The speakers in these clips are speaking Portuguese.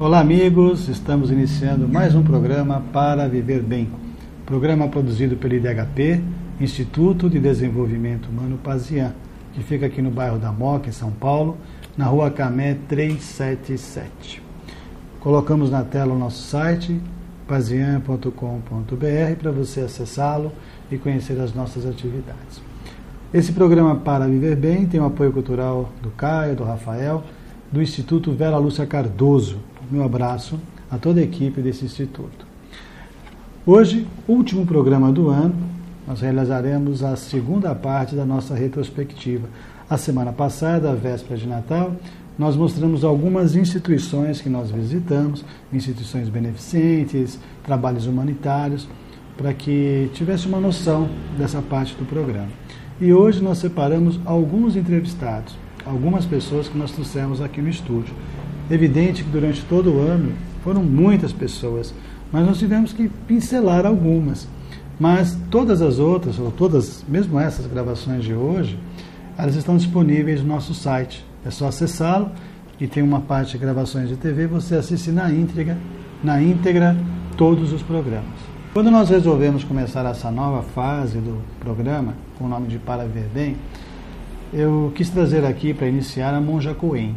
Olá amigos, estamos iniciando mais um programa Para Viver Bem. Programa produzido pelo IDHP, Instituto de Desenvolvimento Humano Pazian, que fica aqui no bairro da Moca, em São Paulo, na rua Camé 377. Colocamos na tela o nosso site, pazian.com.br, para você acessá-lo e conhecer as nossas atividades. Esse programa Para Viver Bem tem o apoio cultural do Caio, do Rafael, do Instituto Vera Lúcia Cardoso. Meu abraço a toda a equipe desse instituto. Hoje, último programa do ano, nós realizaremos a segunda parte da nossa retrospectiva. A semana passada, a véspera de Natal, nós mostramos algumas instituições que nós visitamos, instituições beneficentes, trabalhos humanitários, para que tivesse uma noção dessa parte do programa. E hoje nós separamos alguns entrevistados, algumas pessoas que nós trouxemos aqui no estúdio. Evidente que durante todo o ano foram muitas pessoas, mas nós tivemos que pincelar algumas. Mas todas as outras, ou todas, mesmo essas gravações de hoje, elas estão disponíveis no nosso site. É só acessá-lo e tem uma parte de gravações de TV, você assiste na íntegra todos os programas. Quando nós resolvemos começar essa nova fase do programa, com o nome de Para Viver Bem, eu quis trazer aqui para iniciar a Monja Coen,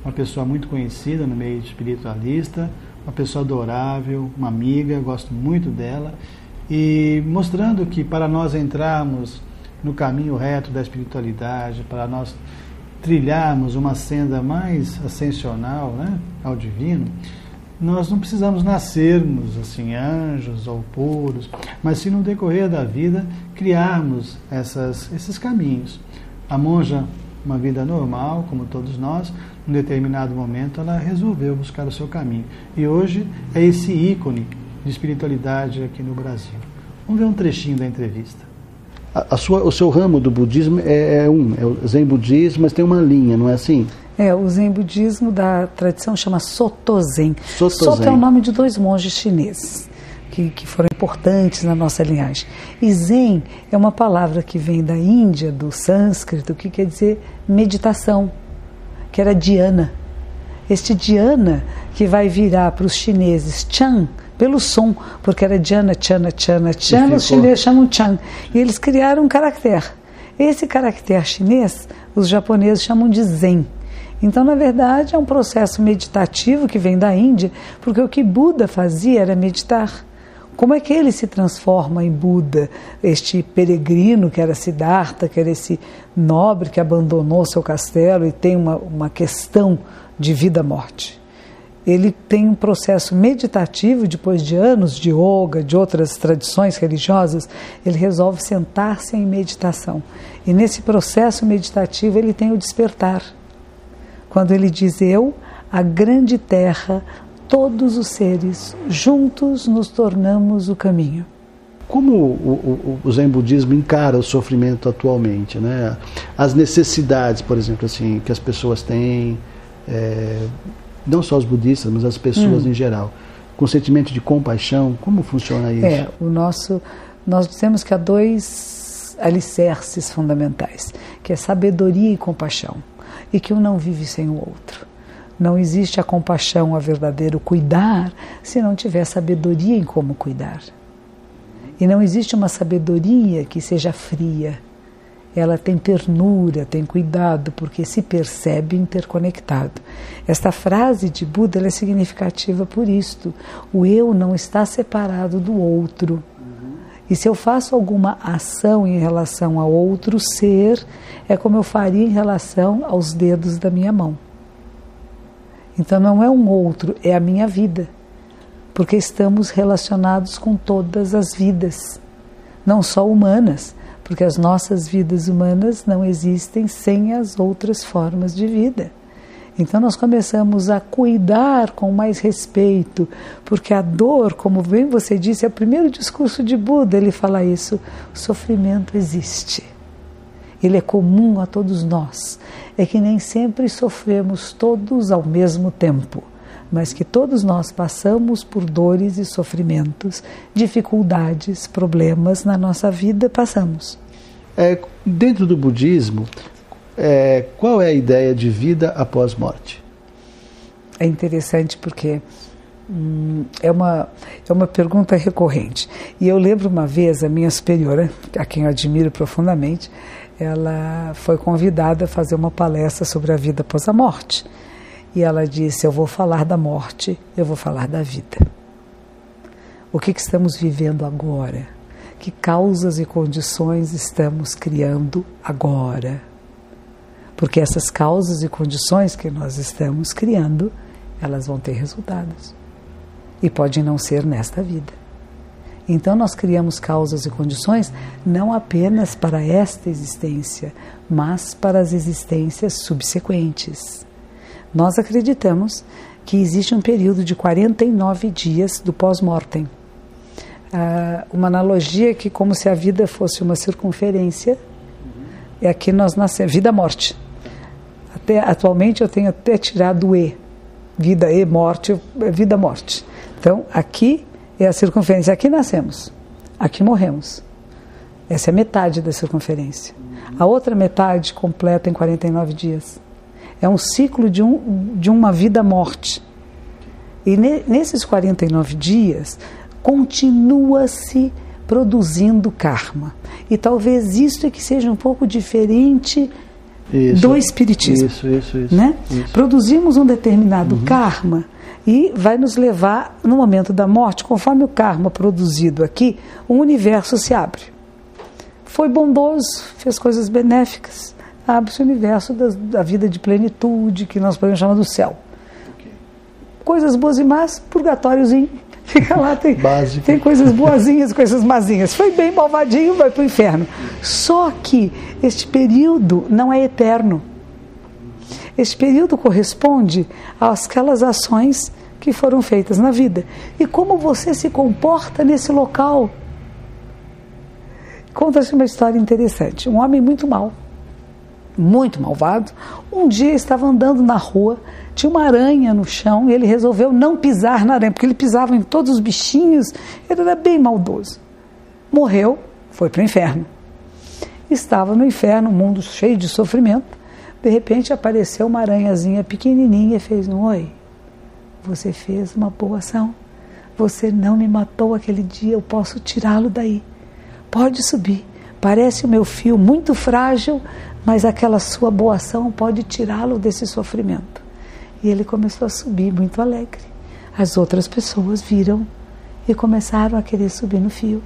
uma pessoa muito conhecida no meio espiritualista, uma pessoa adorável, uma amiga, gosto muito dela, e mostrando que para nós entrarmos no caminho reto da espiritualidade, para nós trilharmos uma senda mais ascensional, né, ao divino, nós não precisamos nascermos assim anjos ou puros, mas sim no decorrer da vida criarmos esses caminhos. A monja, uma vida normal, como todos nós, em determinado momento ela resolveu buscar o seu caminho. E hoje é esse ícone de espiritualidade aqui no Brasil. Vamos ver um trechinho da entrevista. O seu ramo do budismo é o Zen budismo, mas tem uma linha, não é assim? O Zen budismo da tradição chama Soto Zen. Soto é o nome de 2 monges chineses que foram importantes na nossa linhagem. E Zen é uma palavra que vem da Índia, do sânscrito, que quer dizer meditação, que era dhyana. Este dhyana que vai virar para os chineses Chan, pelo som, porque era dhyana, chana, chana, chana, os chineses chamam Chan. E eles criaram um caractere. Esse caractere chinês, os japoneses chamam de Zen. Então, na verdade, é um processo meditativo que vem da Índia, porque o que Buda fazia era meditar. Como é que ele se transforma em Buda, este peregrino que era Siddhartha, que era esse nobre que abandonou seu castelo e tem uma questão de vida-morte? Ele tem um processo meditativo, depois de anos de yoga, de outras tradições religiosas, ele resolve sentar-se em meditação. E nesse processo meditativo ele tem o despertar. Quando ele diz: eu, a grande terra, todos os seres, juntos nos tornamos o caminho. Como o Zen budismo encara o sofrimento atualmente, né? As necessidades, por exemplo, assim, que as pessoas têm, não só os budistas, mas as pessoas em geral, com sentimento de compaixão, como funciona isso? Nós dizemos que há 2 alicerces fundamentais, que é sabedoria e compaixão, e que um não vive sem o outro. Não existe a compaixão, a verdadeiro cuidar, se não tiver sabedoria em como cuidar. E não existe uma sabedoria que seja fria. Ela tem ternura, tem cuidado, porque se percebe interconectado. Esta frase de Buda ela é significativa por isto. O eu não está separado do outro. E se eu faço alguma ação em relação a outro ser, é como eu faria em relação aos dedos da minha mão. Então não é um outro, é a minha vida. Porque estamos relacionados com todas as vidas, não só humanas, porque as nossas vidas humanas não existem sem as outras formas de vida. Então nós começamos a cuidar com mais respeito, porque a dor, como bem você disse, é o primeiro discurso de Buda, ele fala isso, o sofrimento existe. Ele é comum a todos nós. É que nem sempre sofremos todos ao mesmo tempo, mas que todos nós passamos por dores e sofrimentos, dificuldades, problemas na nossa vida, passamos. Dentro do budismo, qual é a ideia de vida após morte? é interessante porque é uma pergunta recorrente. E eu lembro uma vez, a minha superiora, a quem eu admiro profundamente, ela foi convidada a fazer uma palestra sobre a vida após a morte. E ela disse, eu vou falar da morte, eu vou falar da vida. O que estamos vivendo agora? Que causas e condições estamos criando agora? Porque essas causas e condições que nós estamos criando, elas vão ter resultados. E podem não ser nesta vida. Então nós criamos causas e condições não apenas para esta existência, mas para as existências subsequentes. Nós acreditamos que existe um período de 49 dias do pós-mortem. Uma analogia que como se a vida fosse uma circunferência, é aqui nós nascemos, vida-morte. Atualmente eu tenho até tirado o E, vida e morte, vida-morte. Então aqui é a circunferência, aqui nascemos, aqui morremos. Essa é a metade da circunferência. A outra metade completa em 49 dias. É um ciclo de uma vida-morte. E nesses 49 dias, continua-se produzindo karma. E talvez isso é que seja um pouco diferente do espiritismo. Isso. Né? Produzimos um determinado karma e vai nos levar, no momento da morte, conforme o karma produzido aqui, o universo se abre. Foi bondoso, fez coisas benéficas, abre-se o universo da vida de plenitude, que nós podemos chamar do céu. Coisas boas e más, purgatóriozinho, fica lá, tem coisas boazinhas, coisas mazinhas. Foi bem malvadinho, vai para o inferno. Só que este período não é eterno. Este período corresponde àquelas ações que foram feitas na vida. E como você se comporta nesse local? Conta-se uma história interessante. Um homem muito mau, muito malvado, um dia estava andando na rua, tinha uma aranha no chão e ele resolveu não pisar na aranha, porque ele pisava em todos os bichinhos, ele era bem maldoso. Morreu, foi para o inferno. Estava no inferno, um mundo cheio de sofrimento. De repente apareceu uma aranhazinha pequenininha e fez um oi. Você fez uma boa ação. Você não me matou aquele dia, eu posso tirá-lo daí. Pode subir. Parece o meu fio muito frágil, mas aquela sua boa ação pode tirá-lo desse sofrimento. E ele começou a subir muito alegre. As outras pessoas viram e começaram a querer subir no fio.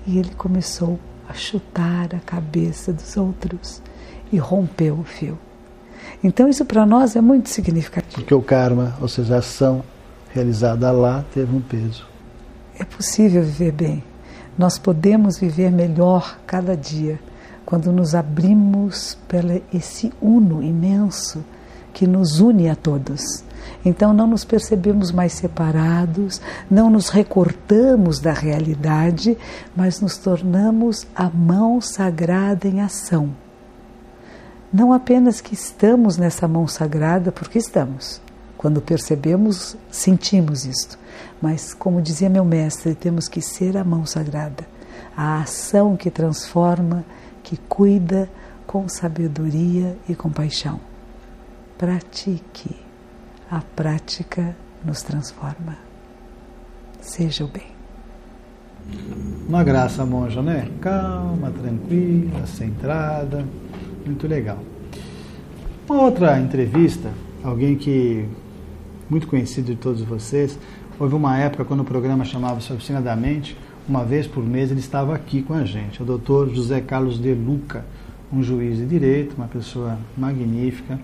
E ele começou a chutar a cabeça dos outros e rompeu o fio. Então isso para nós é muito significativo. Porque o karma, ou seja, a ação realizada lá, teve um peso. É possível viver bem. Nós podemos viver melhor cada dia quando nos abrimos para esse uno imenso que nos une a todos. Então não nos percebemos mais separados, não nos recortamos da realidade, mas nos tornamos a mão sagrada em ação. Não apenas que estamos nessa mão sagrada, porque estamos. Quando percebemos, sentimos isto. Mas, como dizia meu mestre, temos que ser a mão sagrada. A ação que transforma, que cuida com sabedoria e compaixão. Pratique. A prática nos transforma. Seja o bem. Uma graça, monja, né? Calma, tranquila, centrada. Muito legal. Uma outra entrevista, alguém que muito conhecido de todos vocês, houve uma época quando o programa chamava-se Oficina da Mente, uma vez por mês ele estava aqui com a gente, o Dr. José Carlos de Luca, um juiz de direito, uma pessoa magnífica,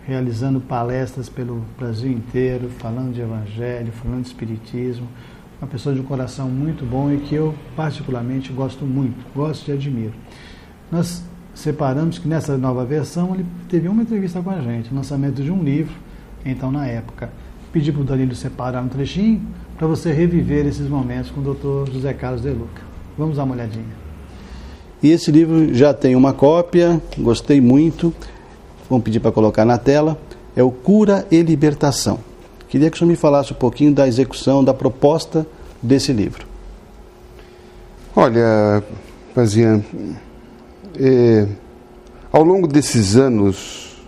realizando palestras pelo Brasil inteiro, falando de evangelho, falando de espiritismo, uma pessoa de um coração muito bom e que eu particularmente gosto muito, gosto e admiro. Nós separamos que nessa nova versão ele teve uma entrevista com a gente, o lançamento de um livro, então na época. Pedi para o Danilo separar um trechinho para você reviver esses momentos com o Dr. José Carlos de Luca. Vamos dar uma olhadinha. E esse livro já tem uma cópia, gostei muito, vamos pedir para colocar na tela, é o Cura e Libertação. Queria que o senhor me falasse um pouquinho da execução, da proposta desse livro. Olha, Pazian, ao longo desses anos,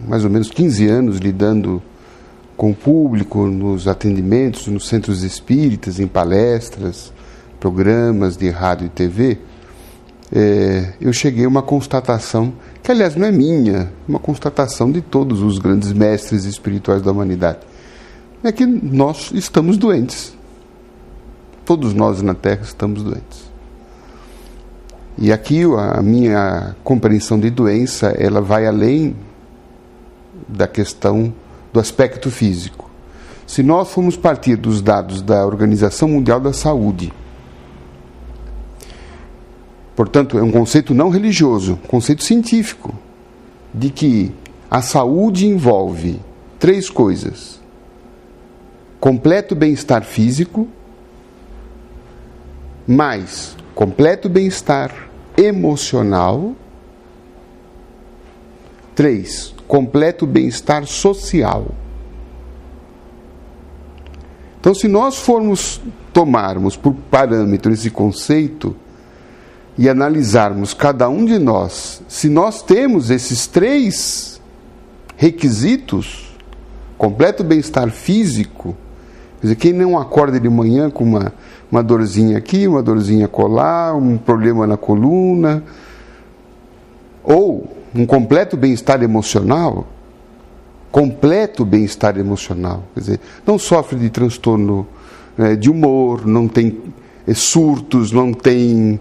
mais ou menos 15 anos lidando com o público, nos atendimentos, nos centros espíritas, em palestras, programas de rádio e TV, eu cheguei a uma constatação, que aliás não é minha, uma constatação de todos os grandes mestres espirituais da humanidade, é que nós estamos doentes. Todos nós na Terra estamos doentes. E aqui a minha compreensão de doença, ela vai além da questão do aspecto físico. Se nós formos partir dos dados da Organização Mundial da Saúde, portanto, é um conceito não religioso, conceito científico, de que a saúde envolve 3 coisas: completo bem-estar físico, mais completo bem-estar emocional, 3, completo bem-estar social. Então, se nós formos tomarmos por parâmetro esse conceito e analisarmos cada um de nós, se nós temos esses 3 requisitos, completo bem-estar físico, quer dizer, quem não acorda de manhã com uma dorzinha aqui, uma dorzinha acolá, um problema na coluna, ou um completo bem-estar emocional, quer dizer, não sofre de transtorno de humor, não tem surtos, não tem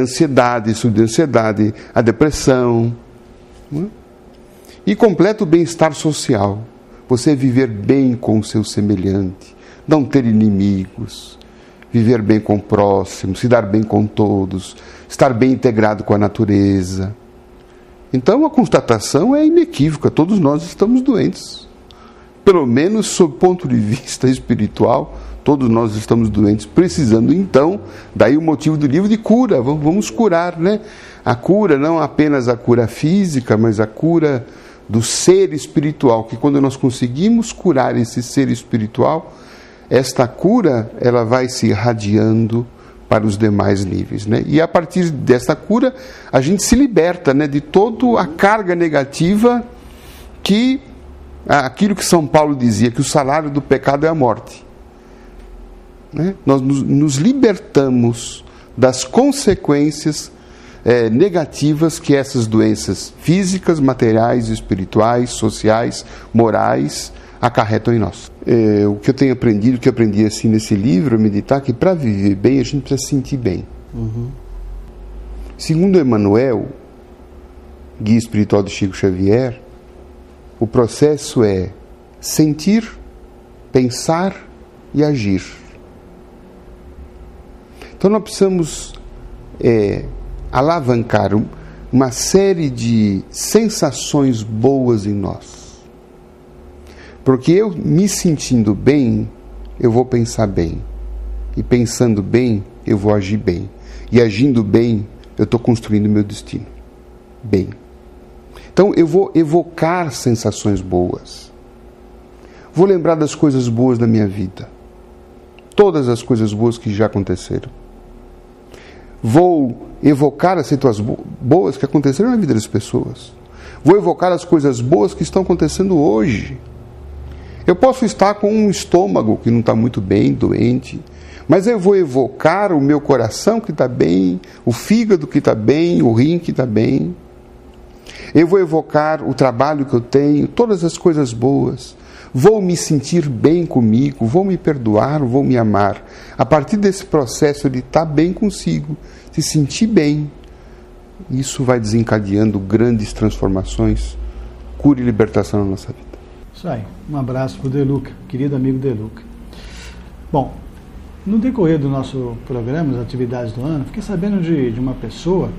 ansiedade, subansiedade, a depressão, né? E completo bem-estar social, você viver bem com o seu semelhante, não ter inimigos, viver bem com o próximo, se dar bem com todos, estar bem integrado com a natureza. Então a constatação é inequívoca, todos nós estamos doentes. Pelo menos sob o ponto de vista espiritual, todos nós estamos doentes, precisando então, daí o motivo do livro de cura, vamos curar, né? A cura, não apenas a cura física, mas a cura do ser espiritual, que quando nós conseguimos curar esse ser espiritual, esta cura, ela vai se irradiando para os demais níveis, né? E a partir desta cura, a gente se liberta, né, de toda a carga negativa que, aquilo que São Paulo dizia, que o salário do pecado é a morte. Né? Nós nos libertamos das consequências negativas que essas doenças físicas, materiais, espirituais, sociais, morais acarretam em nós. O que eu tenho aprendido, o que eu aprendi assim nesse livro, meditar, que para viver bem a gente precisa se sentir bem. Segundo Emmanuel, guia espiritual de Chico Xavier, o processo é sentir, pensar e agir. Então nós precisamos alavancar uma série de sensações boas em nós. Porque eu me sentindo bem, eu vou pensar bem. E pensando bem, eu vou agir bem. E agindo bem, eu estou construindo meu destino. Bem. Então eu vou evocar sensações boas. Vou lembrar das coisas boas da minha vida. Todas as coisas boas que já aconteceram. Vou evocar as situações boas que aconteceram na vida das pessoas. Vou evocar as coisas boas que estão acontecendo hoje. Eu posso estar com um estômago que não está muito bem, doente, mas eu vou evocar o meu coração que está bem, o fígado que está bem, o rim que está bem. Eu vou evocar o trabalho que eu tenho, todas as coisas boas. Vou me sentir bem comigo, vou me perdoar, vou me amar. A partir desse processo de estar bem consigo, se sentir bem, isso vai desencadeando grandes transformações, cura e libertação na nossa vida. Isso aí. Um abraço para o Deluca, querido amigo Deluca. Bom, no decorrer do nosso programa, das atividades do ano, fiquei sabendo de uma pessoa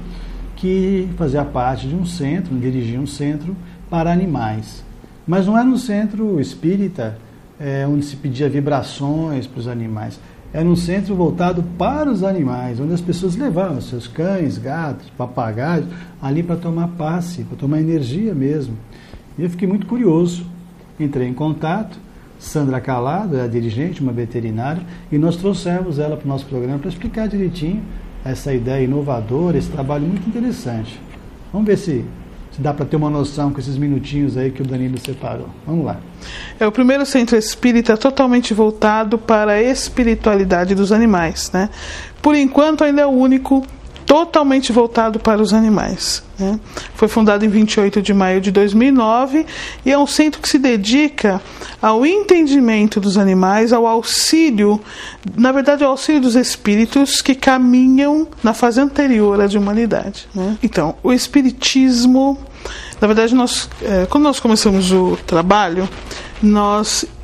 que fazia parte de um centro, dirigia um centro para animais. Mas não era um centro espírita onde se pedia vibrações para os animais. Era um centro voltado para os animais, onde as pessoas levavam seus cães, gatos, papagaios, ali para tomar passe, para tomar energia mesmo. E eu fiquei muito curioso. Entrei em contato, Sandra Calado é a dirigente, uma veterinária, e nós trouxemos ela para o nosso programa para explicar direitinho essa ideia inovadora, esse trabalho muito interessante. Vamos ver se se dá para ter uma noção com esses minutinhos aí que o Danilo separou. Vamos lá. O primeiro centro espírita é totalmente voltado para a espiritualidade dos animais, né? Por enquanto ainda é o único totalmente voltado para os animais, né? Foi fundado em 28 de maio de 2009 e é um centro que se dedica ao entendimento dos animais, ao auxílio, na verdade ao auxílio dos espíritos que caminham na fase anterior à de humanidade, né? Então, o espiritismo, na verdade, quando nós começamos o trabalho,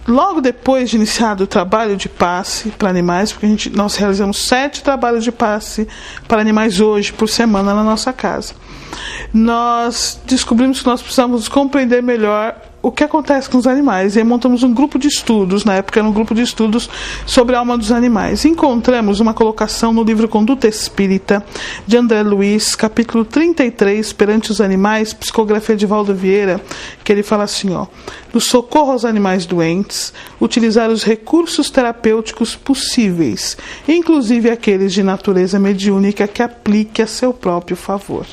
logo depois de iniciado o trabalho de passe para animais, porque nós realizamos 7 trabalhos de passe para animais hoje, por semana, na nossa casa, nós descobrimos que nós precisamos compreender melhor o que acontece com os animais, e aí montamos um grupo de estudos, na época era um grupo de estudos sobre a alma dos animais. Encontramos uma colocação no livro Conduta Espírita, de André Luiz, capítulo 33, Perante os Animais, psicografia de Valdo Vieira, que ele fala assim, no socorro aos animais doentes, utilizar os recursos terapêuticos possíveis, inclusive aqueles de natureza mediúnica que aplique a seu próprio favor.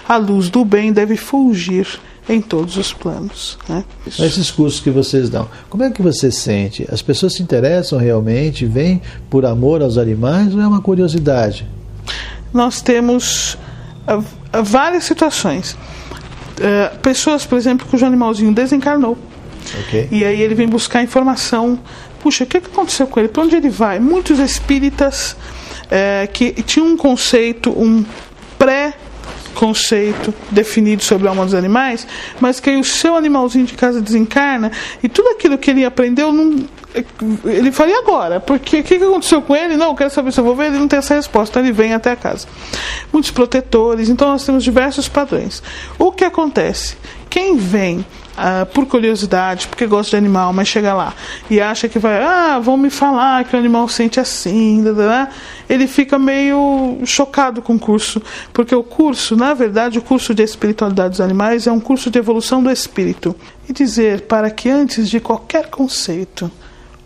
A luz do bem deve fulgir em todos os planos, né? Esses cursos que vocês dão, como é que você sente? As pessoas se interessam realmente, vêm por amor aos animais ou é uma curiosidade? Nós temos várias situações. Pessoas, por exemplo, cujo animalzinho desencarnou. Okay. E aí ele vem buscar informação. Puxa, o que aconteceu com ele? Para onde ele vai? Muitos espíritas que tinham um conceito, um pré-conceito definido sobre a alma dos animais, mas que aí o seu animalzinho de casa desencarna e tudo aquilo que ele aprendeu ele faria agora, porque o que aconteceu com ele? Não, eu quero saber se eu vou ver, ele não tem essa resposta, então ele vem até a casa. Muitos protetores, então nós temos diversos padrões. O que acontece? Quem vem por curiosidade, porque gosta de animal, mas chega lá e acha que vão me falar que o animal sente assim, ele fica meio chocado com o curso, porque o curso, na verdade, o curso de espiritualidade dos animais é um curso de evolução do espírito. E dizer para que antes de qualquer conceito,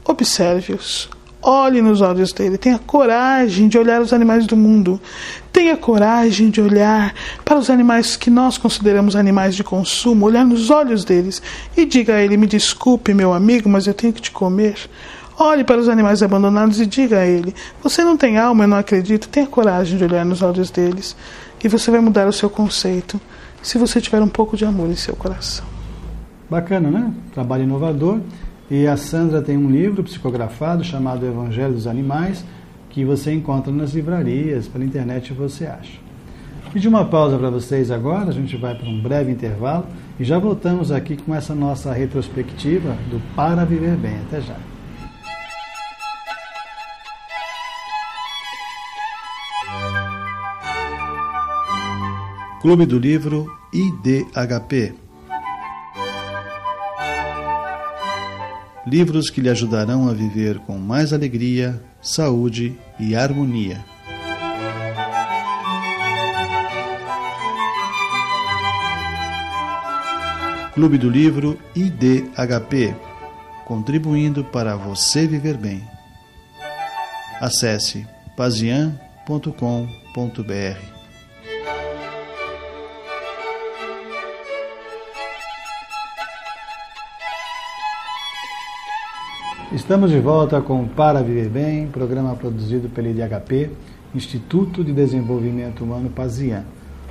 observe-os, olhe nos olhos dele, tenha coragem de olhar os animais do mundo, tenha coragem de olhar para os animais que nós consideramos animais de consumo, olhar nos olhos deles e diga a ele, me desculpe meu amigo, mas eu tenho que te comer. Olhe para os animais abandonados e diga a ele, você não tem alma, eu não acredito, tenha coragem de olhar nos olhos deles e você vai mudar o seu conceito, se você tiver um pouco de amor em seu coração. Bacana, né? Trabalho inovador. E a Sandra tem um livro psicografado chamado Evangelho dos Animais, que você encontra nas livrarias, pela internet você acha. Pedi uma pausa para vocês agora, a gente vai para um breve intervalo e já voltamos aqui com essa nossa retrospectiva do Para Viver Bem. Até já. Clube do Livro IDHP. Livros que lhe ajudarão a viver com mais alegria, saúde e harmonia. Clube do Livro IDHP, contribuindo para você viver bem. Acesse pazian.com.br. Estamos de volta com Para Viver Bem, programa produzido pelo IDHP, Instituto de Desenvolvimento Humano Pazian.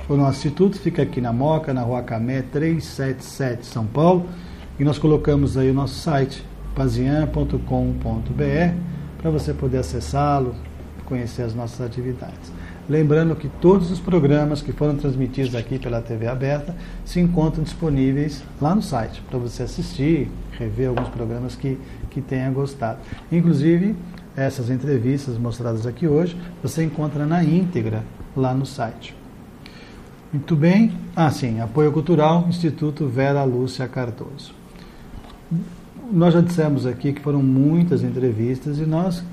O nosso instituto fica aqui na Moca, na Rua Camé 377, São Paulo, e nós colocamos aí o nosso site, pazian.com.br, para você poder acessá-lo, conhecer as nossas atividades. Lembrando que todos os programas que foram transmitidos aqui pela TV aberta se encontram disponíveis lá no site, para você assistir, rever alguns programas que tenha gostado. Inclusive, essas entrevistas mostradas aqui hoje, você encontra na íntegra lá no site. Muito bem. Sim, apoio cultural, Instituto Vera Lúcia Cardoso. Nós já dissemos aqui que foram muitas entrevistas e nós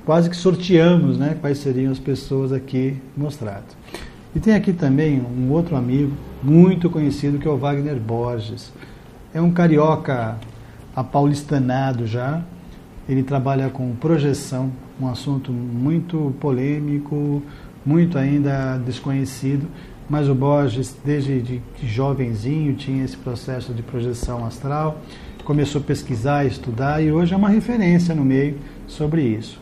quase que sorteamos, né, quais seriam as pessoas aqui mostradas. E tem aqui também um outro amigo muito conhecido, que é o Wagner Borges. É um carioca apaulistanado já. Ele trabalha com projeção, um assunto muito polêmico, muito ainda desconhecido, mas o Borges, desde de jovenzinho, tinha esse processo de projeção astral, começou a pesquisar, estudar, e hoje é uma referência no meio sobre isso.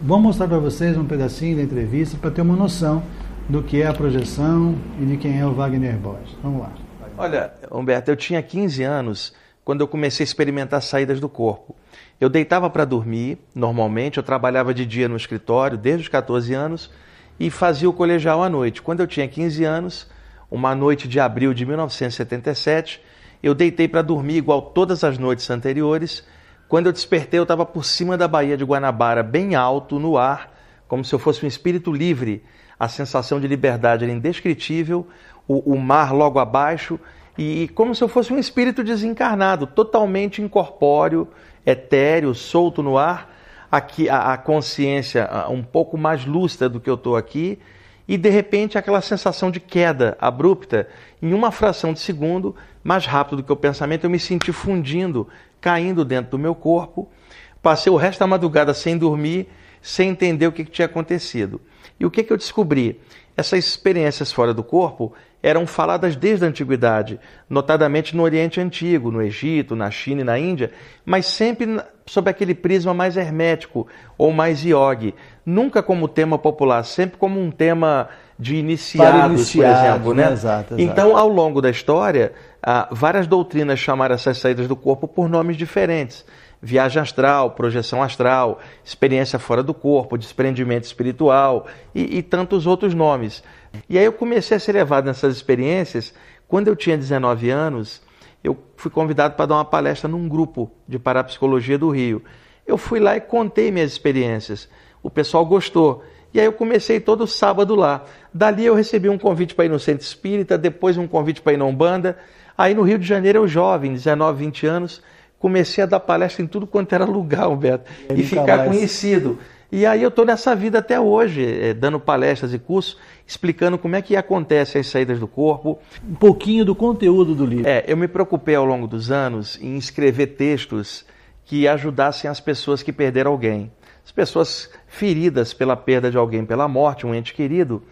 Vou mostrar para vocês um pedacinho da entrevista para ter uma noção do que é a projeção e de quem é o Wagner Borges. Vamos lá. Olha, Humberto, eu tinha 15 anos quando eu comecei a experimentar saídas do corpo. Eu deitava para dormir, normalmente, eu trabalhava de dia no escritório desde os 14 anos e fazia o colegial à noite. Quando eu tinha 15 anos, uma noite de abril de 1977, eu deitei para dormir igual todas as noites anteriores. Quando eu despertei, eu estava por cima da Baía de Guanabara, bem alto, no ar, como se eu fosse um espírito livre. A sensação de liberdade era indescritível, o mar logo abaixo, e como se eu fosse um espírito desencarnado, totalmente incorpóreo, etéreo, solto no ar, aqui a consciência um pouco mais lúcida do que eu estou aqui, e de repente aquela sensação de queda abrupta, em uma fração de segundo, mais rápido do que o pensamento, eu me senti fundindo, caindo dentro do meu corpo. Passei o resto da madrugada sem dormir, sem entender o que tinha acontecido. E o que eu descobri? Essas experiências fora do corpo eram faladas desde a antiguidade, notadamente no Oriente Antigo, no Egito, na China e na Índia, mas sempre sob aquele prisma mais hermético ou mais yogi. Nunca como tema popular, sempre como um tema de iniciados, por exemplo. Né? Exato. Então, ao longo da história, várias doutrinas chamaram essas saídas do corpo por nomes diferentes. Viagem astral, projeção astral, experiência fora do corpo, desprendimento espiritual e tantos outros nomes. E aí eu comecei a ser levado nessas experiências. Quando eu tinha 19 anos, eu fui convidado para dar uma palestra num grupo de parapsicologia do Rio. Eu fui lá e contei minhas experiências. O pessoal gostou. E aí eu comecei todo sábado lá. Dali eu recebi um convite para ir no Centro Espírita, depois um convite para ir na Umbanda. Aí no Rio de Janeiro eu jovem, 19, 20 anos, comecei a dar palestra em tudo quanto era lugar, Humberto, e ficar conhecido. E aí eu estou nessa vida até hoje, dando palestras e cursos, explicando como é que acontecem as saídas do corpo. Um pouquinho do conteúdo do livro. Eu me preocupei ao longo dos anos em escrever textos que ajudassem as pessoas que perderam alguém. As pessoas feridas pela perda de alguém, pela morte, um ente querido.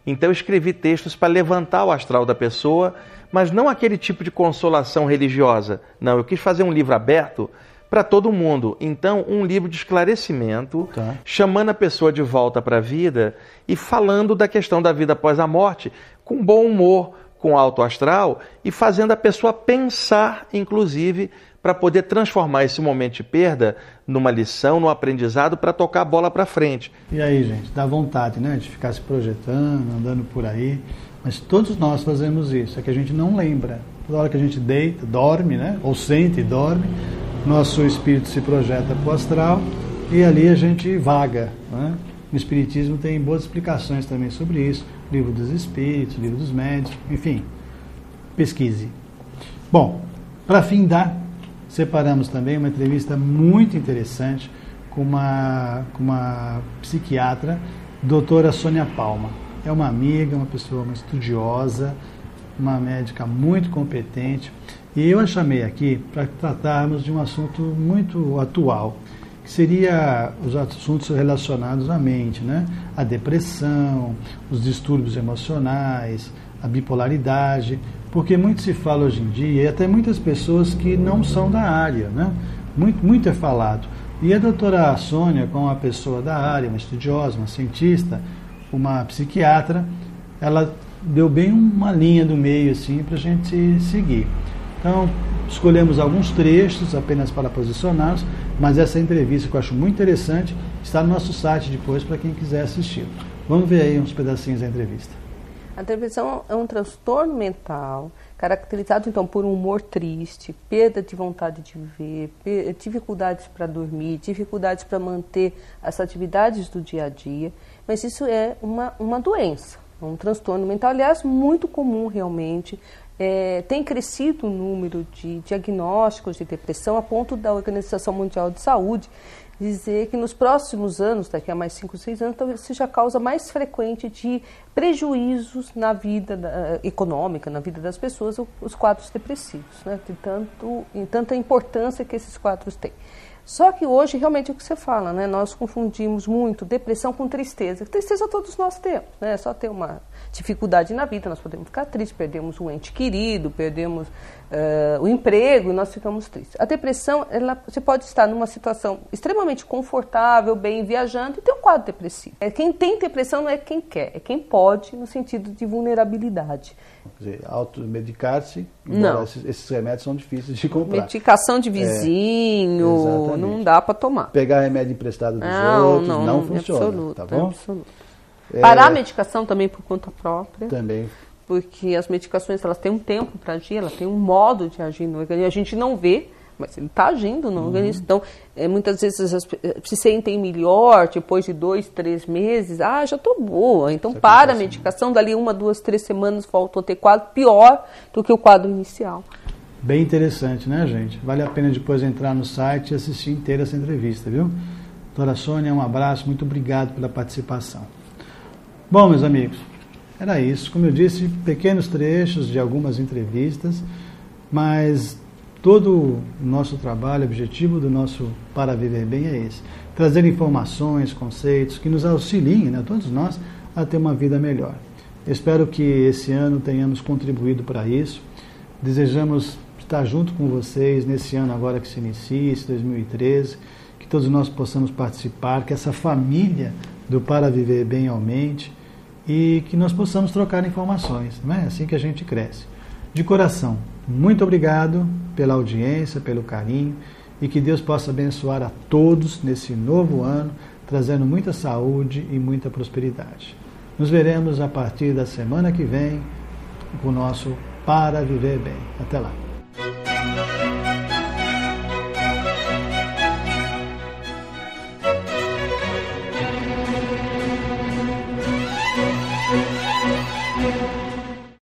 Então eu escrevi textos para levantar o astral da pessoa, mas não aquele tipo de consolação religiosa. Não, eu quis fazer um livro aberto para todo mundo. Então, um livro de esclarecimento, chamando a pessoa de volta para a vida e falando da questão da vida após a morte, com bom humor, com alto astral, e fazendo a pessoa pensar, inclusive, para poder transformar esse momento de perda numa lição, num aprendizado, para tocar a bola para frente. E aí, gente, dá vontade, né, de ficar se projetando, andando por aí, mas todos nós fazemos isso, é que a gente não lembra. Toda hora que a gente deita, dorme, né, ou sente e dorme, nosso espírito se projeta para o astral e ali a gente vaga, né? No Espiritismo tem boas explicações também sobre isso, livro dos espíritos, livro dos médiuns, enfim, pesquise. Bom, para findar, separamos também uma entrevista muito interessante com uma psiquiatra, doutora Sônia Palma. É uma amiga, uma pessoa, uma estudiosa, uma médica muito competente. E eu a chamei aqui para tratarmos de um assunto muito atual, que seria os assuntos relacionados à mente, né? A depressão, os distúrbios emocionais, a bipolaridade, porque muito se fala hoje em dia, e até muitas pessoas que não são da área, né? Muito é falado. E a doutora Sônia, como uma pessoa da área, uma estudiosa, uma cientista, uma psiquiatra, ela deu bem uma linha do meio assim para a gente seguir. Então, escolhemos alguns trechos apenas para posicioná-los, mas essa entrevista que eu acho muito interessante está no nosso site depois para quem quiser assistir. Vamos ver aí uns pedacinhos da entrevista. A depressão é um transtorno mental caracterizado então por um humor triste, perda de vontade de viver, dificuldades para dormir, dificuldades para manter as atividades do dia a dia, mas isso é uma doença, um transtorno mental, aliás, muito comum realmente. Tem crescido o número de diagnósticos de depressão a ponto da Organização Mundial de Saúde dizer que nos próximos anos, daqui a mais 5, 6 anos, talvez seja a causa mais frequente de prejuízos na vida econômica, na vida das pessoas, os quadros depressivos, né? De tanta importância que esses quadros têm. Só que hoje, realmente, é o que você fala, né? Nós confundimos muito depressão com tristeza. Tristeza todos nós temos, né? Só ter uma dificuldade na vida, nós podemos ficar tristes, perdemos um ente querido, perdemos o emprego e nós ficamos tristes. A depressão, você pode estar numa situação extremamente confortável, bem viajando e ter um quadro depressivo. Quem tem depressão não é quem quer, é quem pode, no sentido de vulnerabilidade. Quer dizer, automedicar-se, embora esses remédios são difíceis de comprar. Medicação de vizinho, não dá para tomar. Pegar remédio emprestado dos outros, não funciona. Absoluto, tá bom? Absoluto. Parar a medicação também por conta própria. Também. Porque as medicações, elas têm um tempo para agir, elas têm um modo de agir no organismo. A gente não vê, mas ele está agindo no organismo. Então, muitas vezes se sentem melhor depois de 2, 3 meses. Já estou boa. Então, para a medicação, dali 1, 2, 3 semanas voltou a ter quadro pior do que o quadro inicial. Bem interessante, né, gente? Vale a pena depois entrar no site e assistir inteira essa entrevista, viu? Doutora Sônia, um abraço, muito obrigado pela participação. Bom, meus amigos, era isso. Como eu disse, pequenos trechos de algumas entrevistas, mas todo o nosso trabalho, o objetivo do nosso Para Viver Bem é esse. Trazer informações, conceitos que nos auxiliem, né, todos nós, a ter uma vida melhor. Espero que esse ano tenhamos contribuído para isso. Desejamos estar junto com vocês nesse ano agora que se inicia, esse 2013, que todos nós possamos participar, que essa família do Para Viver Bem aumente, e que nós possamos trocar informações, não é assim que a gente cresce. De coração, muito obrigado pela audiência, pelo carinho, e que Deus possa abençoar a todos nesse novo ano, trazendo muita saúde e muita prosperidade. Nos veremos a partir da semana que vem com o nosso Para Viver Bem. Até lá.